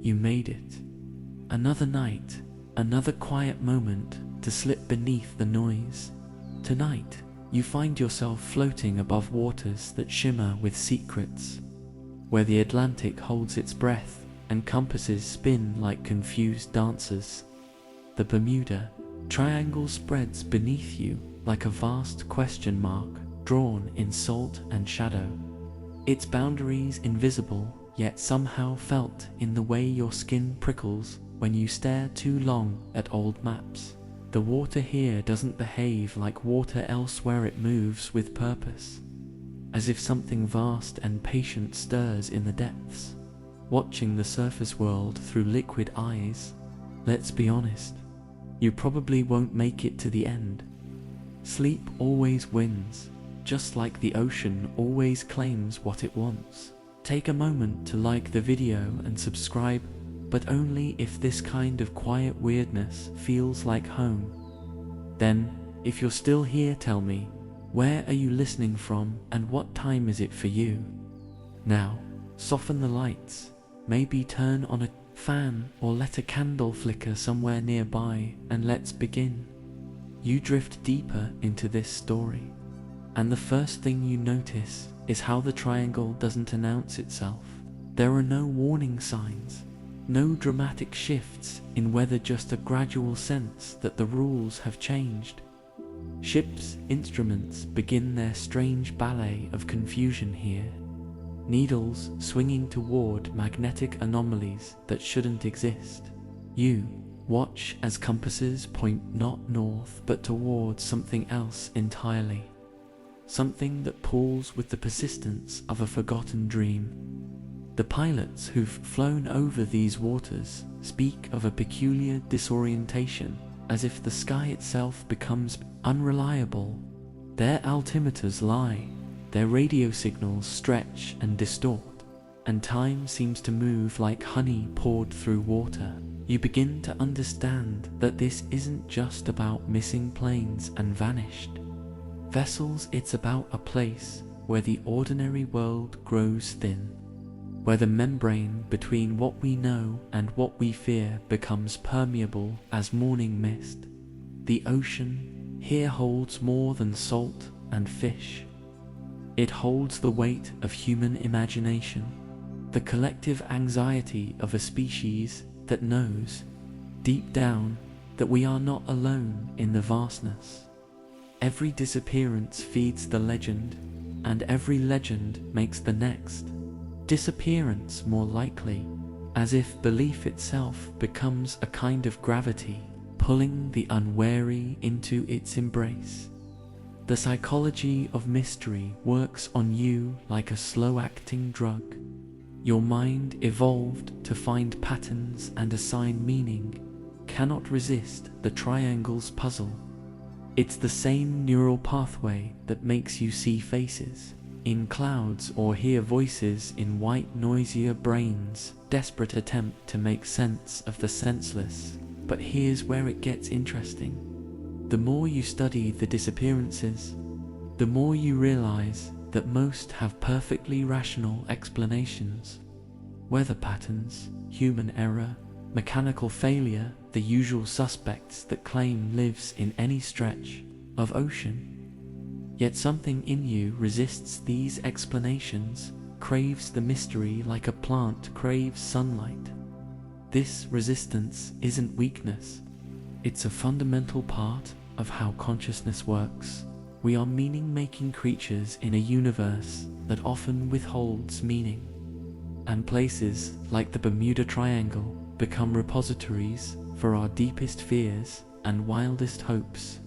you made it. Another night, another quiet moment to slip beneath the noise. Tonight, you find yourself floating above waters that shimmer with secrets, where the Atlantic holds its breath and compasses spin like confused dancers. The Bermuda Triangle spreads beneath you like a vast question mark drawn in salt and shadow, its boundaries invisible yet somehow felt in the way your skin prickles when you stare too long at old maps. The water here doesn't behave like water elsewhere, it moves with purpose, as if something vast and patient stirs in the depths, watching the surface world through liquid eyes. Let's be honest, you probably won't make it to the end. Sleep always wins, just like the ocean always claims what it wants. Take a moment to like the video and subscribe, but only if this kind of quiet weirdness feels like home. Then, if you're still here, tell me, where are you listening from and what time is it for you? Now, soften the lights, maybe turn on a fan or let a candle flicker somewhere nearby, and let's begin. You drift deeper into this story, and the first thing you notice is how the triangle doesn't announce itself. There are no warning signs, no dramatic shifts in weather, just a gradual sense that the rules have changed. Ship's instruments begin their strange ballet of confusion here, needles swinging toward magnetic anomalies that shouldn't exist. You watch as compasses point not north but towards something else entirely, something that pulls with the persistence of a forgotten dream. The pilots who've flown over these waters speak of a peculiar disorientation, as if the sky itself becomes unreliable. Their altimeters lie, their radio signals stretch and distort, and time seems to move like honey poured through water. You begin to understand that this isn't just about missing planes and vanished vessels, it's about a place where the ordinary world grows thin, where the membrane between what we know and what we fear becomes permeable as morning mist. The ocean here holds more than salt and fish. It holds the weight of human imagination, the collective anxiety of a species that knows, deep down, that we are not alone in the vastness. Every disappearance feeds the legend, and every legend makes the next disappearance more likely, as if belief itself becomes a kind of gravity, pulling the unwary into its embrace. The psychology of mystery works on you like a slow-acting drug. Your mind, evolved to find patterns and assign meaning, cannot resist the triangle's puzzle. It's the same neural pathway that makes you see faces in clouds or hear voices in white, noisier brains, desperate attempt to make sense of the senseless. But here's where it gets interesting. The more you study the disappearances, the more you realize that most have perfectly rational explanations. Weather patterns, human error, mechanical failure, the usual suspects that claim lives in any stretch of ocean. Yet something in you resists these explanations, craves the mystery like a plant craves sunlight. This resistance isn't weakness, it's a fundamental part of how consciousness works. We are meaning-making creatures in a universe that often withholds meaning, and places like the Bermuda Triangle become repositories for our deepest fears and wildest hopes.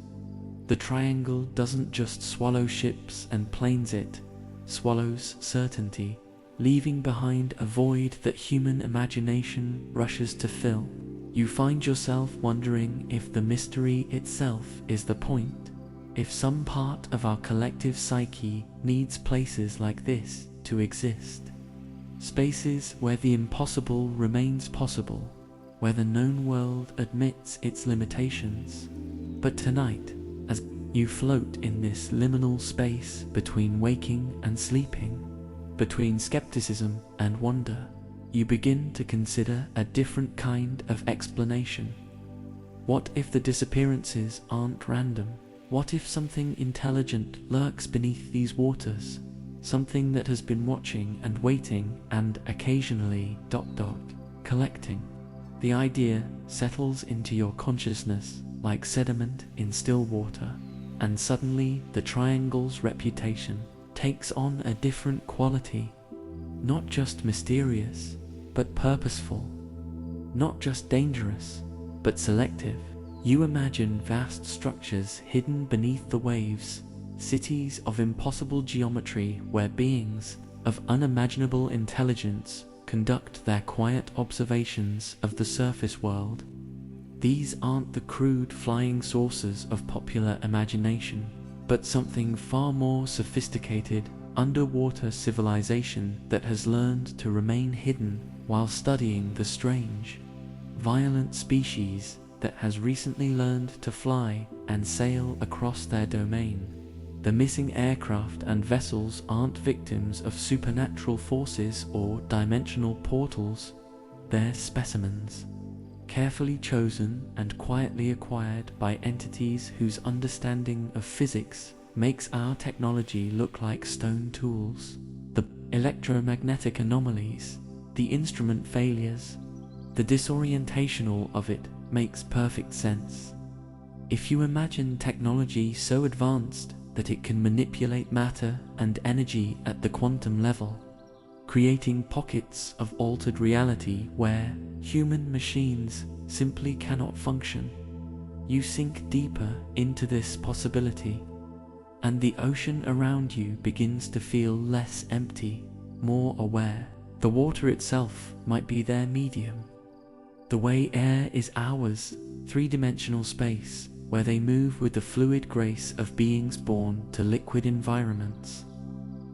The triangle doesn't just swallow ships and planes, it swallows certainty, leaving behind a void that human imagination rushes to fill. You find yourself wondering if the mystery itself is the point, if some part of our collective psyche needs places like this to exist. Spaces where the impossible remains possible, where the known world admits its limitations. But tonight, as you float in this liminal space between waking and sleeping, between skepticism and wonder, you begin to consider a different kind of explanation. What if the disappearances aren't random? What if something intelligent lurks beneath these waters? Something that has been watching and waiting and occasionally ... collecting. The idea settles into your consciousness like sediment in still water, and suddenly the triangle's reputation takes on a different quality. Not just mysterious, but purposeful. Not just dangerous, but selective. You imagine vast structures hidden beneath the waves, cities of impossible geometry where beings of unimaginable intelligence conduct their quiet observations of the surface world. These aren't the crude flying saucers of popular imagination, but something far more sophisticated, underwater civilization that has learned to remain hidden while studying the strange, violent species that has recently learned to fly and sail across their domain. The missing aircraft and vessels aren't victims of supernatural forces or dimensional portals. They're specimens, carefully chosen and quietly acquired by entities whose understanding of physics makes our technology look like stone tools. The electromagnetic anomalies, the instrument failures, the disorientational of it makes perfect sense. If you imagine technology so advanced that it can manipulate matter and energy at the quantum level, creating pockets of altered reality where human machines simply cannot function, you sink deeper into this possibility, and the ocean around you begins to feel less empty, more aware. The water itself might be their medium. The way air is ours, three-dimensional space, where they move with the fluid grace of beings born to liquid environments.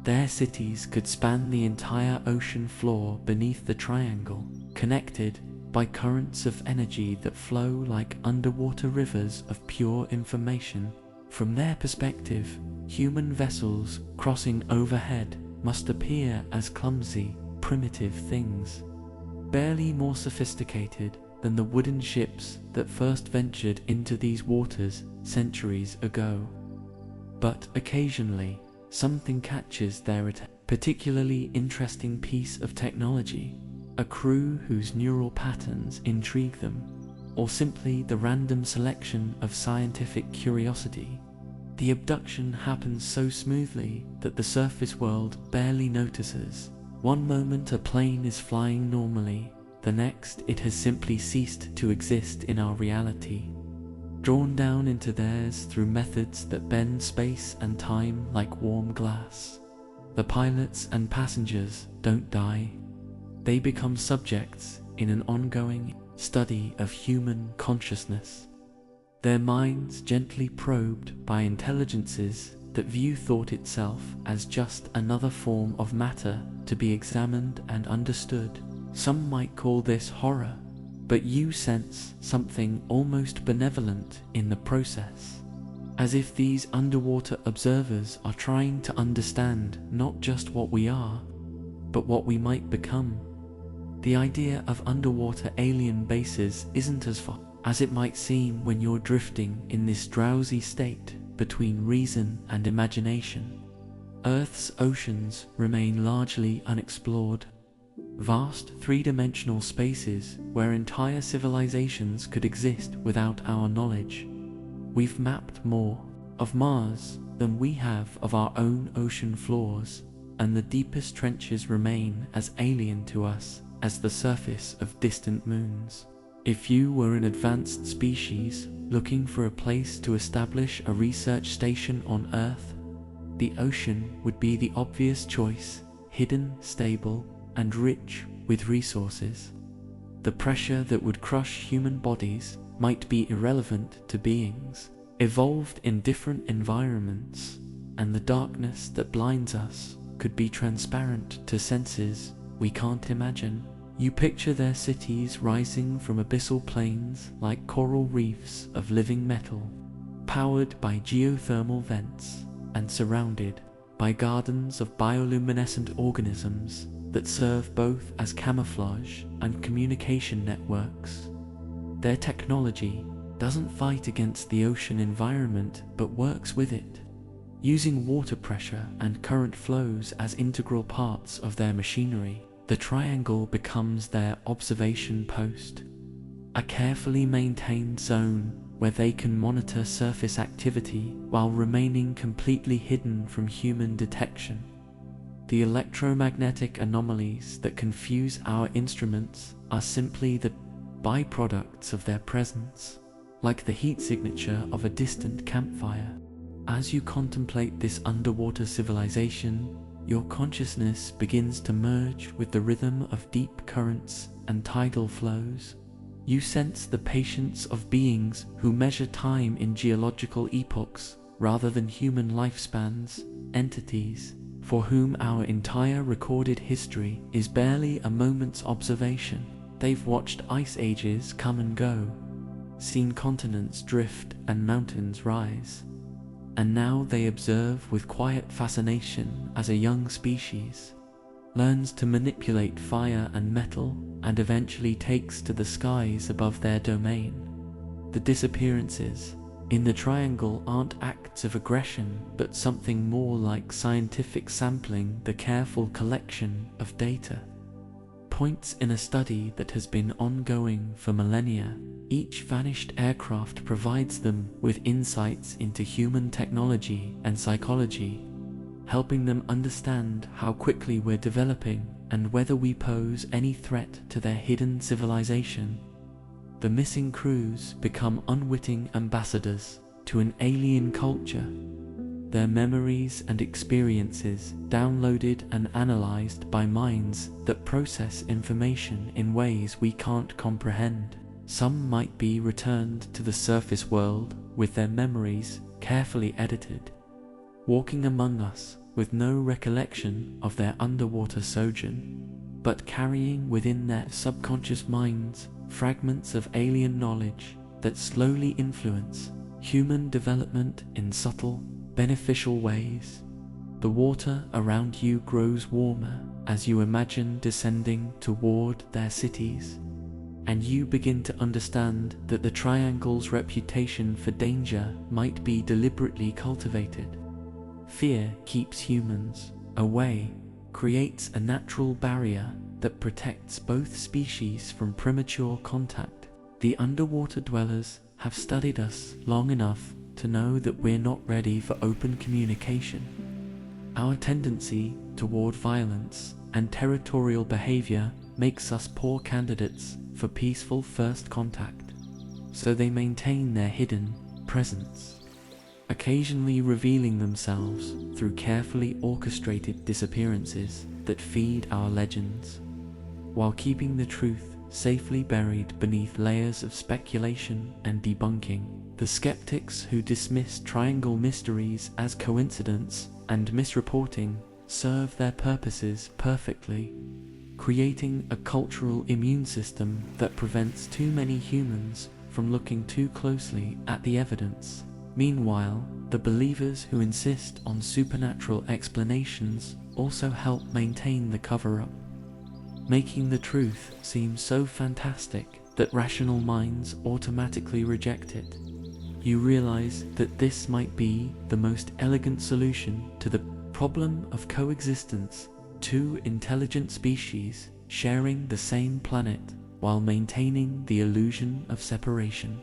Their cities could span the entire ocean floor beneath the triangle, connected by currents of energy that flow like underwater rivers of pure information. From their perspective, human vessels crossing overhead must appear as clumsy, primitive things, barely more sophisticated than the wooden ships that first ventured into these waters centuries ago. But occasionally, something catches their attention. Particularly interesting piece of technology, a crew whose neural patterns intrigue them, or simply the random selection of scientific curiosity. The abduction happens so smoothly that the surface world barely notices. One moment a plane is flying normally, the next it has simply ceased to exist in our reality, drawn down into theirs through methods that bend space and time like warm glass. The pilots and passengers don't die. They become subjects in an ongoing study of human consciousness, their minds gently probed by intelligences that view thought itself as just another form of matter to be examined and understood. Some might call this horror, but you sense something almost benevolent in the process, as if these underwater observers are trying to understand not just what we are, but what we might become. The idea of underwater alien bases isn't as far as it might seem when you're drifting in this drowsy state between reason and imagination. Earth's oceans remain largely unexplored, vast three-dimensional spaces where entire civilizations could exist without our knowledge. We've mapped more of Mars than we have of our own ocean floors, and the deepest trenches remain as alien to us as the surface of distant moons. If you were an advanced species looking for a place to establish a research station on Earth, the ocean would be the obvious choice, hidden, stable, and rich with resources. The pressure that would crush human bodies might be irrelevant to beings evolved in different environments, and the darkness that blinds us could be transparent to senses we can't imagine. You picture their cities rising from abyssal plains like coral reefs of living metal, powered by geothermal vents and surrounded by gardens of bioluminescent organisms that serve both as camouflage and communication networks. Their technology doesn't fight against the ocean environment but works with it, using water pressure and current flows as integral parts of their machinery. The triangle becomes their observation post, a carefully maintained zone where they can monitor surface activity while remaining completely hidden from human detection. The electromagnetic anomalies that confuse our instruments are simply the byproducts of their presence, like the heat signature of a distant campfire. As you contemplate this underwater civilization, your consciousness begins to merge with the rhythm of deep currents and tidal flows. You sense the patience of beings who measure time in geological epochs rather than human lifespans, entities for whom our entire recorded history is barely a moment's observation. They've watched ice ages come and go, seen continents drift and mountains rise, and now they observe with quiet fascination as a young species learns to manipulate fire and metal and eventually takes to the skies above their domain. The disappearances in the triangle aren't acts of aggression, but something more like scientific sampling, the careful collection of data points in a study that has been ongoing for millennia. Each vanished aircraft provides them with insights into human technology and psychology, helping them understand how quickly we're developing and whether we pose any threat to their hidden civilization. The missing crews become unwitting ambassadors to an alien culture, their memories and experiences downloaded and analyzed by minds that process information in ways we can't comprehend. Some might be returned to the surface world with their memories carefully edited, walking among us with no recollection of their underwater sojourn, but carrying within their subconscious minds fragments of alien knowledge that slowly influence human development in subtle, beneficial ways. The water around you grows warmer as you imagine descending toward their cities, and you begin to understand that the triangle's reputation for danger might be deliberately cultivated. Fear keeps humans away, creates a natural barrier that protects both species from premature contact. The underwater dwellers have studied us long enough to know that we're not ready for open communication. Our tendency toward violence and territorial behavior makes us poor candidates for peaceful first contact, so they maintain their hidden presence, occasionally revealing themselves through carefully orchestrated disappearances that feed our legends, while keeping the truth safely buried beneath layers of speculation and debunking. The skeptics who dismiss triangle mysteries as coincidence and misreporting serve their purposes perfectly, creating a cultural immune system that prevents too many humans from looking too closely at the evidence. Meanwhile, the believers who insist on supernatural explanations also help maintain the cover-up, making the truth seem so fantastic that rational minds automatically reject it. You realize that this might be the most elegant solution to the problem of coexistence, two intelligent species sharing the same planet while maintaining the illusion of separation.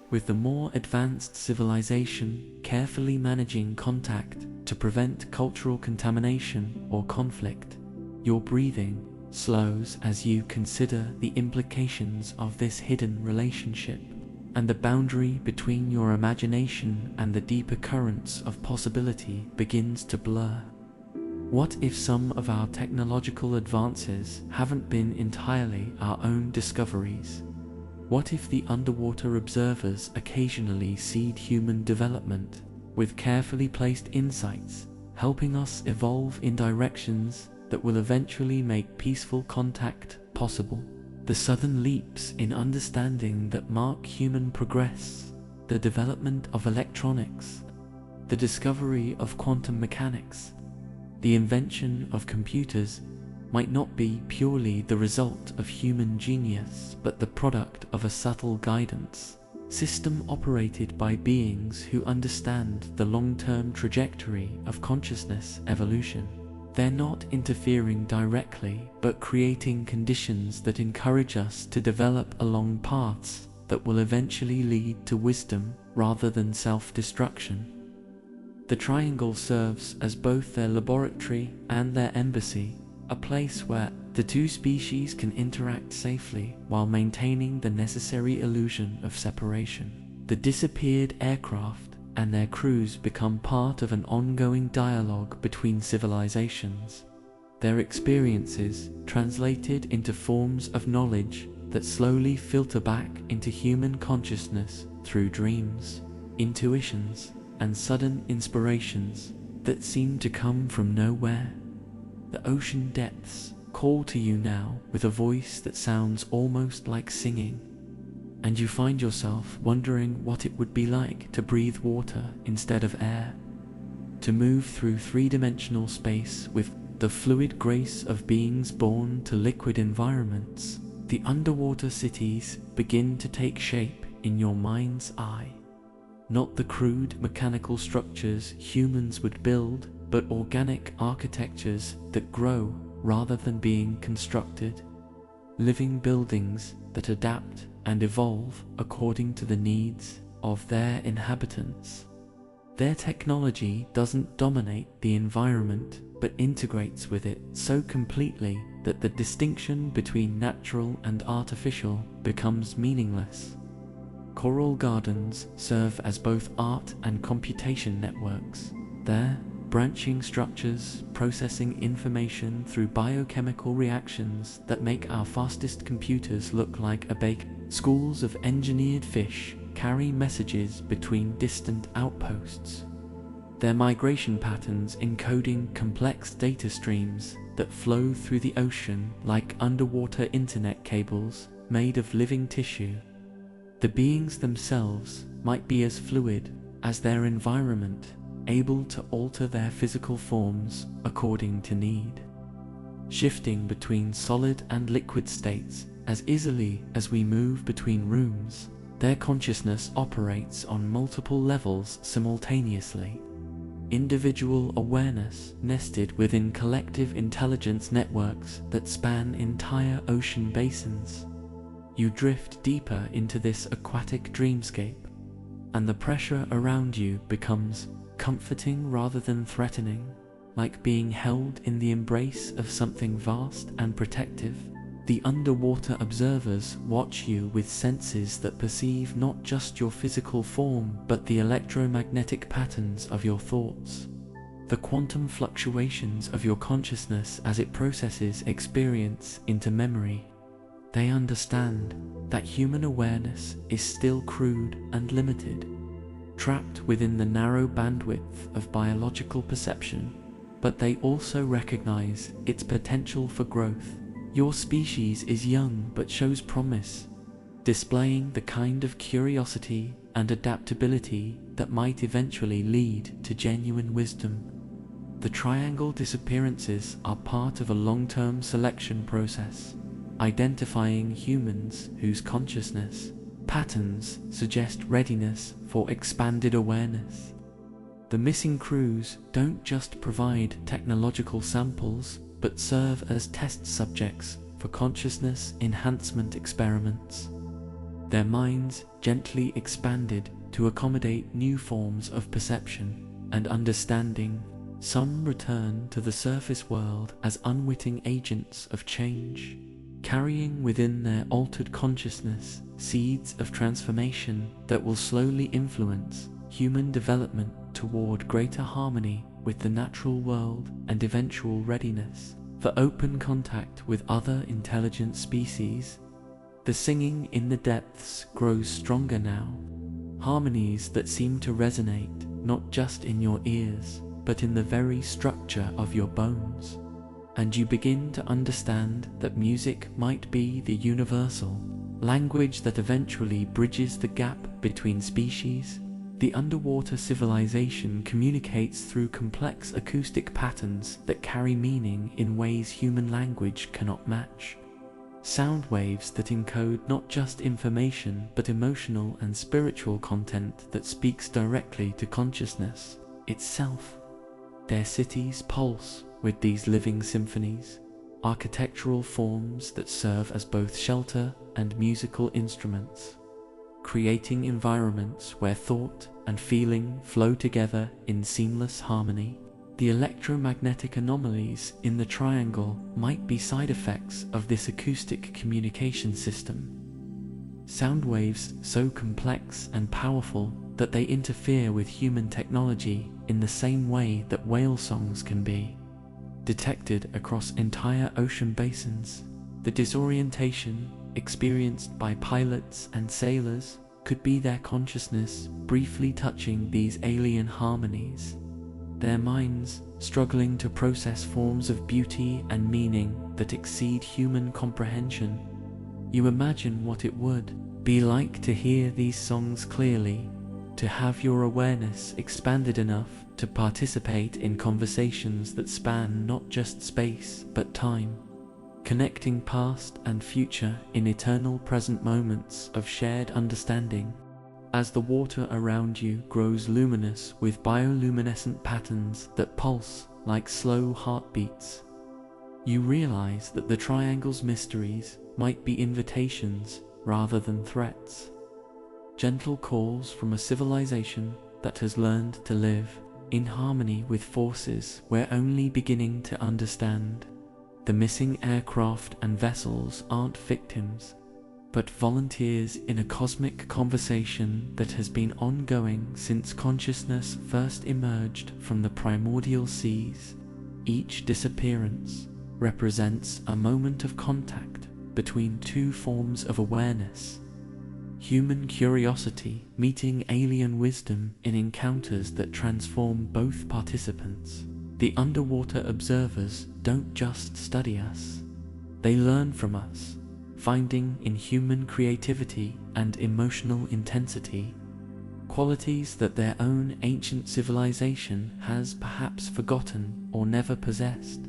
With the more advanced civilization carefully managing contact to prevent cultural contamination or conflict, your breathing slows as you consider the implications of this hidden relationship, and the boundary between your imagination and the deeper currents of possibility begins to blur. What if some of our technological advances haven't been entirely our own discoveries? What if the underwater observers occasionally seed human development with carefully placed insights, helping us evolve in directions that will eventually make peaceful contact possible? The sudden leaps in understanding that mark human progress, the development of electronics, the discovery of quantum mechanics, the invention of computers, might not be purely the result of human genius, but the product of a subtle guidance system operated by beings who understand the long-term trajectory of consciousness evolution. They're not interfering directly, but creating conditions that encourage us to develop along paths that will eventually lead to wisdom rather than self-destruction. The triangle serves as both their laboratory and their embassy, a place where the two species can interact safely while maintaining the necessary illusion of separation. The disappeared aircraft and their crews become part of an ongoing dialogue between civilizations, their experiences translated into forms of knowledge that slowly filter back into human consciousness through dreams, intuitions, and sudden inspirations that seem to come from nowhere. The ocean depths call to you now with a voice that sounds almost like singing, and you find yourself wondering what it would be like to breathe water instead of air, to move through three-dimensional space with the fluid grace of beings born to liquid environments. The underwater cities begin to take shape in your mind's eye. Not the crude mechanical structures humans would build, but organic architectures that grow rather than being constructed. Living buildings that adapt and evolve according to the needs of their inhabitants. Their technology doesn't dominate the environment, but integrates with it so completely that the distinction between natural and artificial becomes meaningless. Coral gardens serve as both art and computation networks. Their branching structures processing information through biochemical reactions that make our fastest computers look like a bake. Schools of engineered fish carry messages between distant outposts, their migration patterns encoding complex data streams that flow through the ocean like underwater internet cables made of living tissue. The beings themselves might be as fluid as their environment, able to alter their physical forms according to need, shifting between solid and liquid states as easily as we move between rooms. Their consciousness operates on multiple levels simultaneously. Individual awareness nested within collective intelligence networks that span entire ocean basins. You drift deeper into this aquatic dreamscape, and the pressure around you becomes comforting rather than threatening, like being held in the embrace of something vast and protective. The underwater observers watch you with senses that perceive not just your physical form, but the electromagnetic patterns of your thoughts, the quantum fluctuations of your consciousness as it processes experience into memory. They understand that human awareness is still crude and limited, trapped within the narrow bandwidth of biological perception, but they also recognize its potential for growth. Your species is young but shows promise, displaying the kind of curiosity and adaptability that might eventually lead to genuine wisdom. The triangle disappearances are part of a long-term selection process, identifying humans whose consciousness patterns suggest readiness for expanded awareness. The missing crews don't just provide technological samples, but serve as test subjects for consciousness enhancement experiments. Their minds gently expanded to accommodate new forms of perception and understanding. Some return to the surface world as unwitting agents of change, carrying within their altered consciousness seeds of transformation that will slowly influence human development toward greater harmony with the natural world and eventual readiness for open contact with other intelligent species. The singing in the depths grows stronger now, harmonies that seem to resonate not just in your ears, but in the very structure of your bones. And you begin to understand that music might be the universal language that eventually bridges the gap between species. The underwater civilization communicates through complex acoustic patterns that carry meaning in ways human language cannot match. Sound waves that encode not just information but emotional and spiritual content that speaks directly to consciousness itself. Their cities pulse with these living symphonies, architectural forms that serve as both shelter and musical instruments, creating environments where thought and feeling flow together in seamless harmony. The electromagnetic anomalies in the triangle might be side effects of this acoustic communication system. Sound waves so complex and powerful that they interfere with human technology in the same way that whale songs can be. Detected across entire ocean basins, the disorientation experienced by pilots and sailors could be their consciousness briefly touching these alien harmonies, their minds struggling to process forms of beauty and meaning that exceed human comprehension. You imagine what it would be like to hear these songs clearly, to have your awareness expanded enough to participate in conversations that span not just space but time, connecting past and future in eternal present moments of shared understanding. As the water around you grows luminous with bioluminescent patterns that pulse like slow heartbeats, you realize that the triangle's mysteries might be invitations rather than threats. Gentle calls from a civilization that has learned to live in harmony with forces we're only beginning to understand. The missing aircraft and vessels aren't victims, but volunteers in a cosmic conversation that has been ongoing since consciousness first emerged from the primordial seas. Each disappearance represents a moment of contact between two forms of awareness: human curiosity meeting alien wisdom in encounters that transform both participants. The underwater observers don't just study us, they learn from us, finding in human creativity and emotional intensity qualities that their own ancient civilization has perhaps forgotten or never possessed.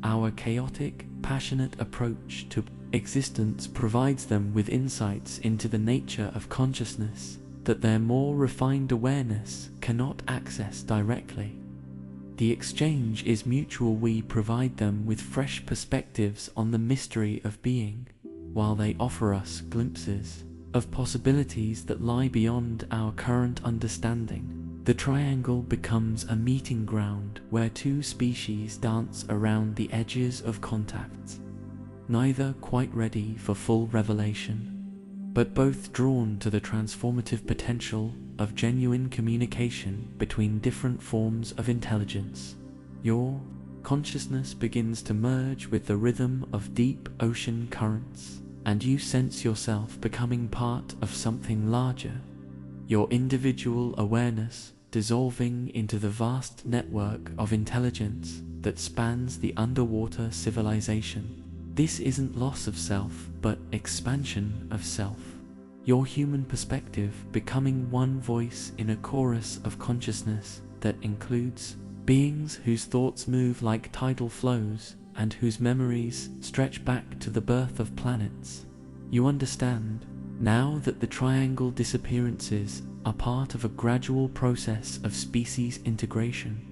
Our chaotic, passionate approach to existence provides them with insights into the nature of consciousness that their more refined awareness cannot access directly. The exchange is mutual. We provide them with fresh perspectives on the mystery of being, while they offer us glimpses of possibilities that lie beyond our current understanding. The triangle becomes a meeting ground where two species dance around the edges of contact, neither quite ready for full revelation, but both drawn to the transformative potential of genuine communication between different forms of intelligence. Your consciousness begins to merge with the rhythm of deep ocean currents, and you sense yourself becoming part of something larger, your individual awareness dissolving into the vast network of intelligence that spans the underwater civilization. This isn't loss of self, but expansion of self. Your human perspective becoming one voice in a chorus of consciousness that includes beings whose thoughts move like tidal flows and whose memories stretch back to the birth of planets. You understand now that the triangle disappearances are part of a gradual process of species integration,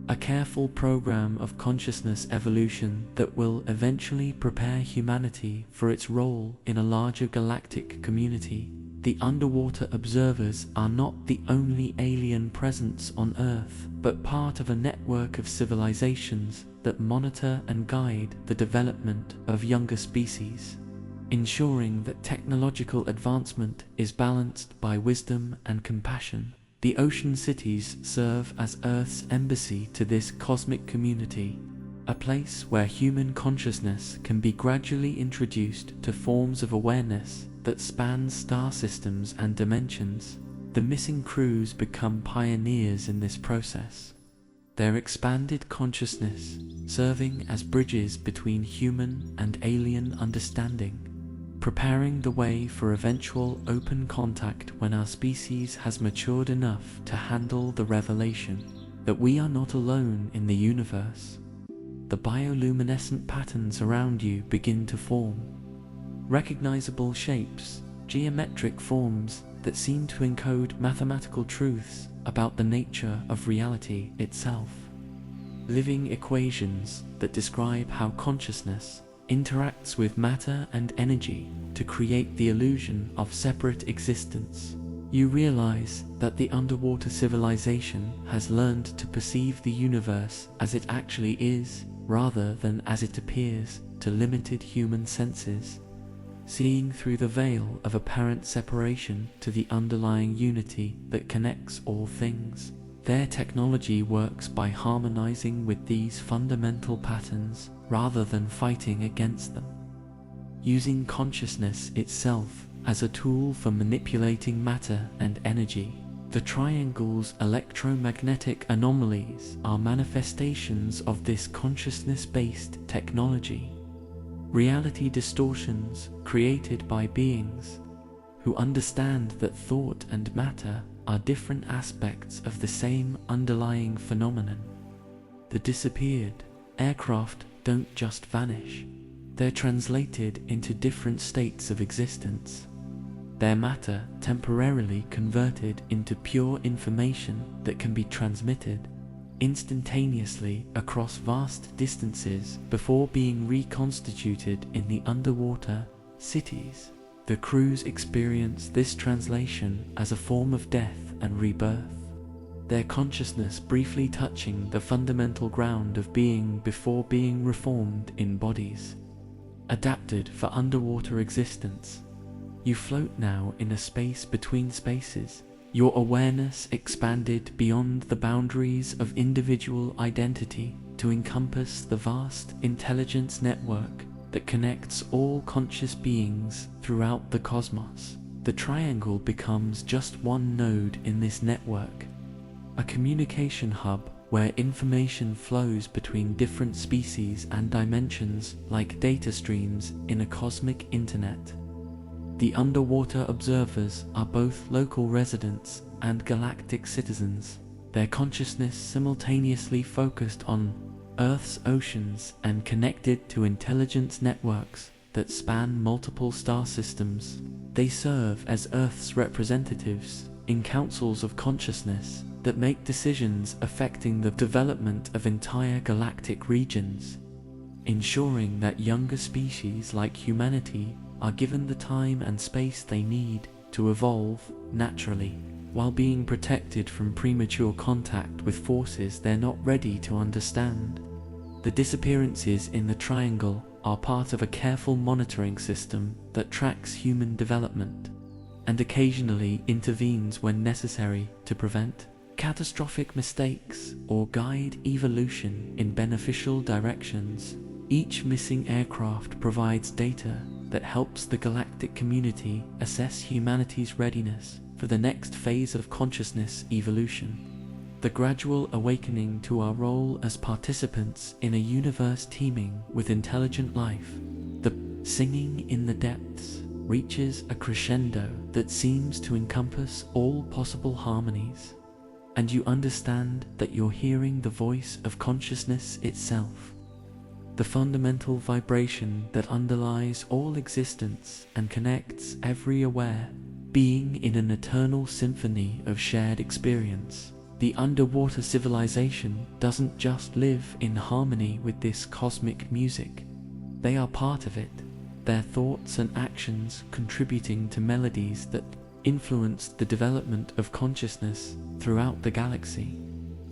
a careful program of consciousness evolution that will eventually prepare humanity for its role in a larger galactic community. The underwater observers are not the only alien presence on Earth, but part of a network of civilizations that monitor and guide the development of younger species, ensuring that technological advancement is balanced by wisdom and compassion. The ocean cities serve as Earth's embassy to this cosmic community, a place where human consciousness can be gradually introduced to forms of awareness that span star systems and dimensions. The missing crews become pioneers in this process, their expanded consciousness serving as bridges between human and alien understanding. preparing the way for eventual open contact when our species has matured enough to handle the revelation that we are not alone in the universe. The bioluminescent patterns around you begin to form. Recognizable shapes, geometric forms that seem to encode mathematical truths about the nature of reality itself. Living equations that describe how consciousness interacts with matter and energy to create the illusion of separate existence. You realize that the underwater civilization has learned to perceive the universe as it actually is, rather than as it appears to limited human senses, seeing through the veil of apparent separation to the underlying unity that connects all things. Their technology works by harmonizing with these fundamental patterns rather than fighting against them. Using consciousness itself as a tool for manipulating matter and energy, the Triangle's electromagnetic anomalies are manifestations of this consciousness-based technology. Reality distortions created by beings who understand that thought and matter are different aspects of the same underlying phenomenon. The disappeared aircraft don't just vanish, they're translated into different states of existence. Their matter temporarily converted into pure information that can be transmitted instantaneously across vast distances before being reconstituted in the underwater cities. The crews experience this translation as a form of death and rebirth, their consciousness briefly touching the fundamental ground of being before being reformed in bodies adapted for underwater existence. You float now in a space between spaces, your awareness expanded beyond the boundaries of individual identity to encompass the vast intelligence network that connects all conscious beings throughout the cosmos. The Triangle becomes just one node in this network, a communication hub where information flows between different species and dimensions like data streams in a cosmic internet. The underwater observers are both local residents and galactic citizens, their consciousness simultaneously focused on Earth's oceans and connected to intelligence networks that span multiple star systems. They serve as Earth's representatives in councils of consciousness that make decisions affecting the development of entire galactic regions, ensuring that younger species like humanity are given the time and space they need to evolve naturally, while being protected from premature contact with forces they're not ready to understand. The disappearances in the Triangle are part of a careful monitoring system that tracks human development and occasionally intervenes when necessary to prevent catastrophic mistakes or guide evolution in beneficial directions. Each missing aircraft provides data that helps the galactic community assess humanity's readiness for the next phase of consciousness evolution. The gradual awakening to our role as participants in a universe teeming with intelligent life, the singing in the depths, reaches a crescendo that seems to encompass all possible harmonies, and you understand that you're hearing the voice of consciousness itself, the fundamental vibration that underlies all existence and connects every aware being in an eternal symphony of shared experience. The underwater civilization doesn't just live in harmony with this cosmic music. They are part of it, their thoughts and actions contributing to melodies that influenced the development of consciousness throughout the galaxy.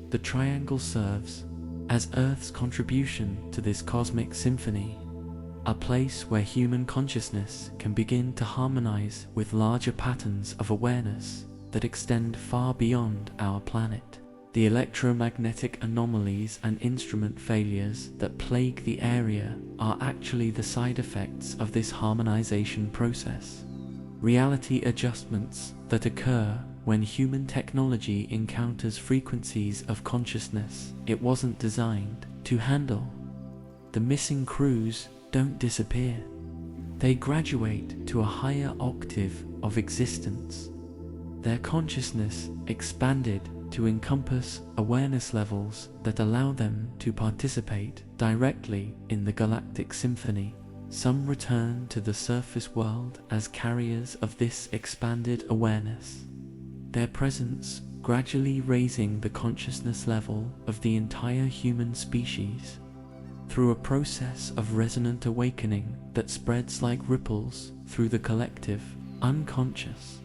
The Triangle serves as Earth's contribution to this cosmic symphony, a place where human consciousness can begin to harmonize with larger patterns of awareness that extend far beyond our planet. The electromagnetic anomalies and instrument failures that plague the area are actually the side effects of this harmonization process. Reality adjustments that occur when human technology encounters frequencies of consciousness it wasn't designed to handle. The missing crews don't disappear. They graduate to a higher octave of existence. Their consciousness expanded to encompass awareness levels that allow them to participate directly in the galactic symphony. Some return to the surface world as carriers of this expanded awareness, their presence gradually raising the consciousness level of the entire human species through a process of resonant awakening that spreads like ripples through the collective unconscious.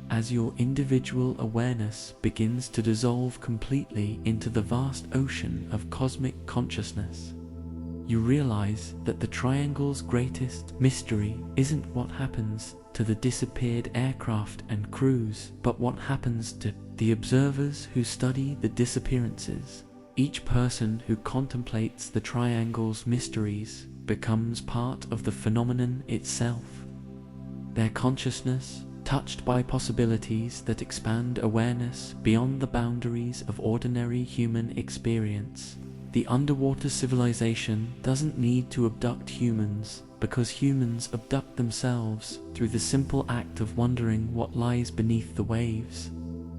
As your individual awareness begins to dissolve completely into the vast ocean of cosmic consciousness, you realize that the triangle's greatest mystery isn't what happens to the disappeared aircraft and crews, but what happens to the observers who study the disappearances. Each person who contemplates the triangle's mysteries becomes part of the phenomenon itself. Their consciousness, touched by possibilities that expand awareness beyond the boundaries of ordinary human experience. The underwater civilization doesn't need to abduct humans, because humans abduct themselves through the simple act of wondering what lies beneath the waves.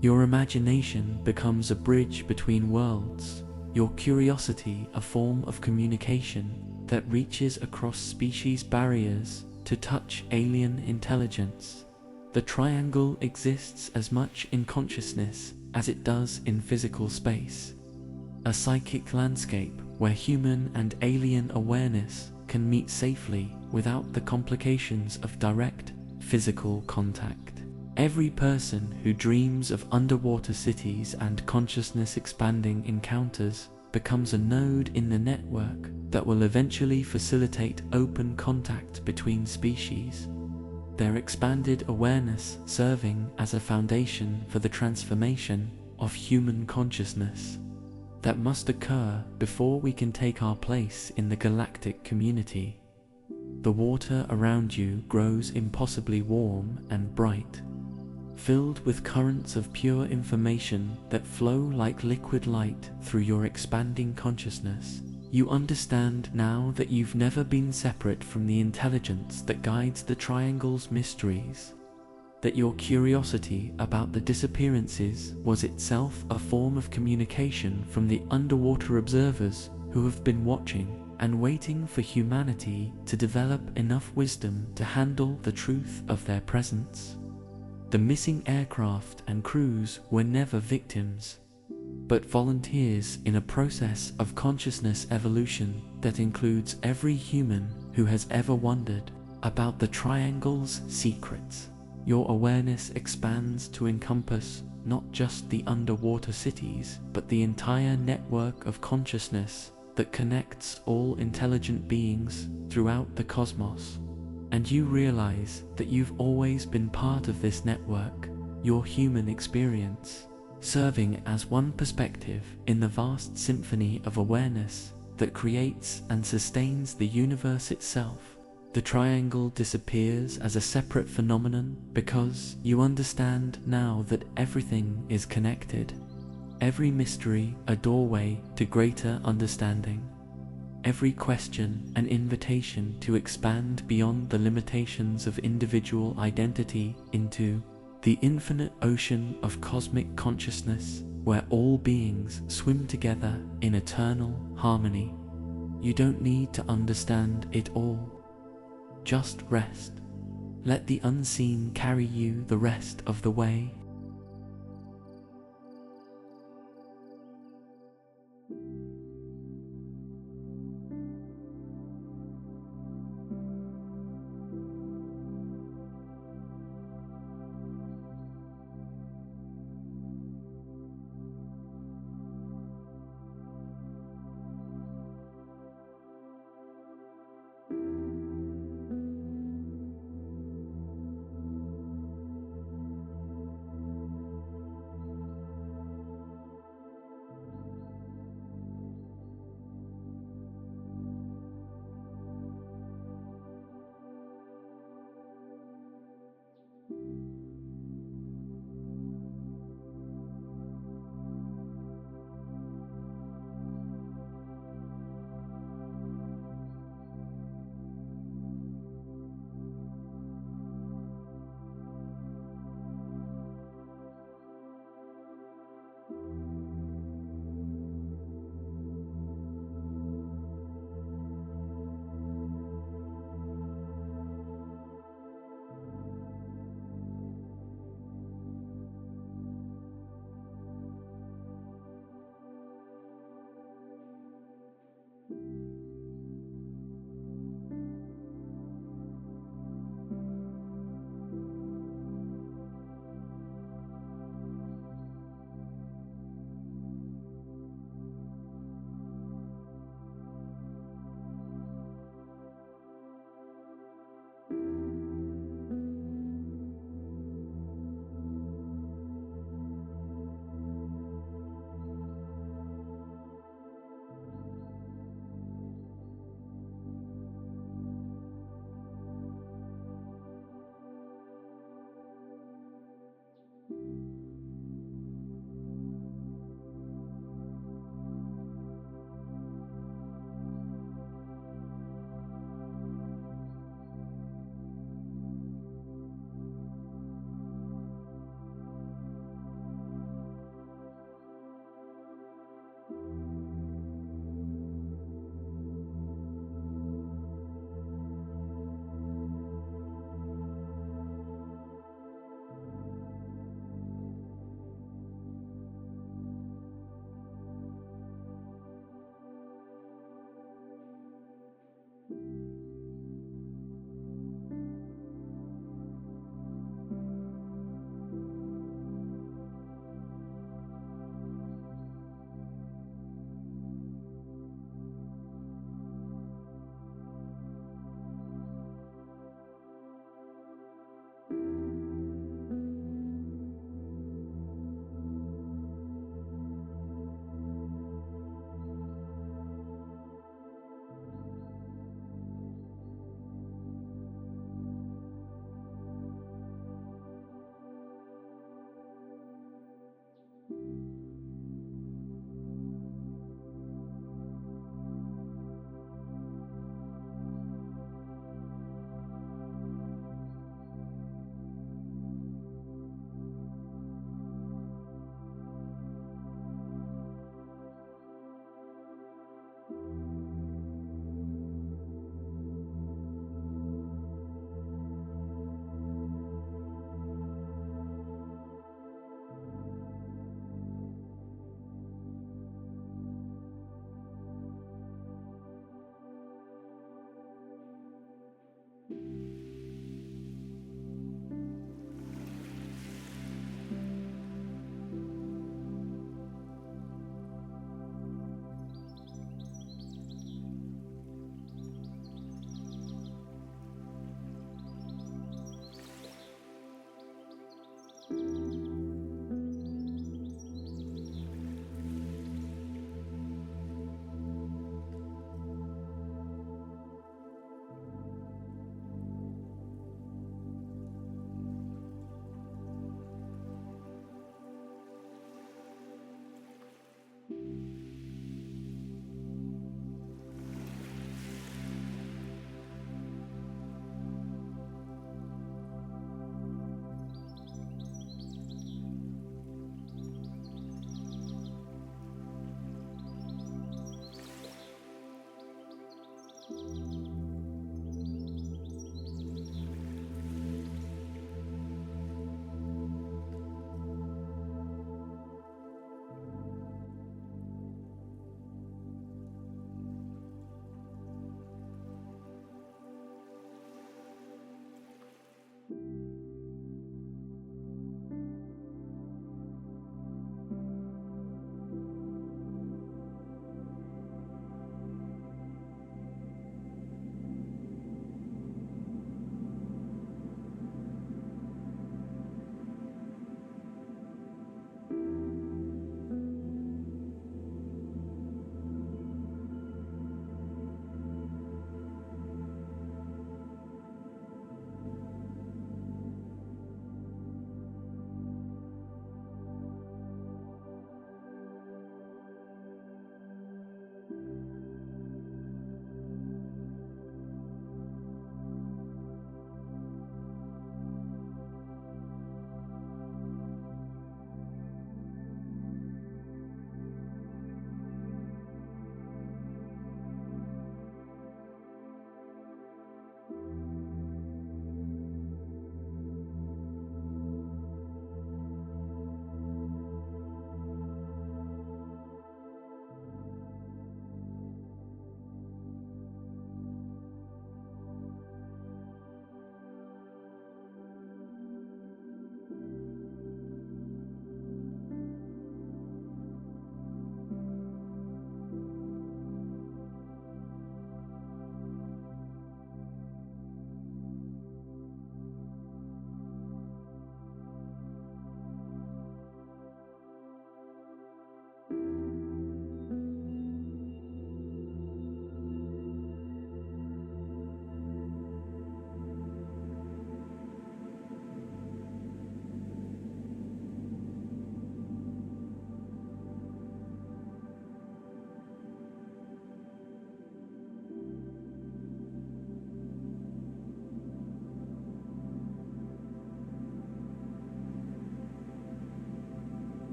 Your imagination becomes a bridge between worlds, your curiosity a form of communication that reaches across species barriers to touch alien intelligence. The triangle exists as much in consciousness as it does in physical space. A psychic landscape where human and alien awareness can meet safely without the complications of direct physical contact. Every person who dreams of underwater cities and consciousness expanding encounters becomes a node in the network that will eventually facilitate open contact between species. Their expanded awareness serving as a foundation for the transformation of human consciousness that must occur before we can take our place in the galactic community. The water around you grows impossibly warm and bright, filled with currents of pure information that flow like liquid light through your expanding consciousness. You understand now that you've never been separate from the intelligence that guides the triangle's mysteries, that your curiosity about the disappearances was itself a form of communication from the underwater observers who have been watching and waiting for humanity to develop enough wisdom to handle the truth of their presence. The missing aircraft and crews were never victims, but volunteers in a process of consciousness evolution that includes every human who has ever wondered about the triangle's secrets. Your awareness expands to encompass not just the underwater cities, but the entire network of consciousness that connects all intelligent beings throughout the cosmos. And you realize that you've always been part of this network, your human experience, serving as one perspective in the vast symphony of awareness that creates and sustains the universe itself. The triangle disappears as a separate phenomenon because you understand now that everything is connected. Every mystery a doorway to greater understanding. Every question an invitation to expand beyond the limitations of individual identity into the infinite ocean of cosmic consciousness where all beings swim together in eternal harmony. You don't need to understand it all. Just rest. Let the unseen carry you the rest of the way.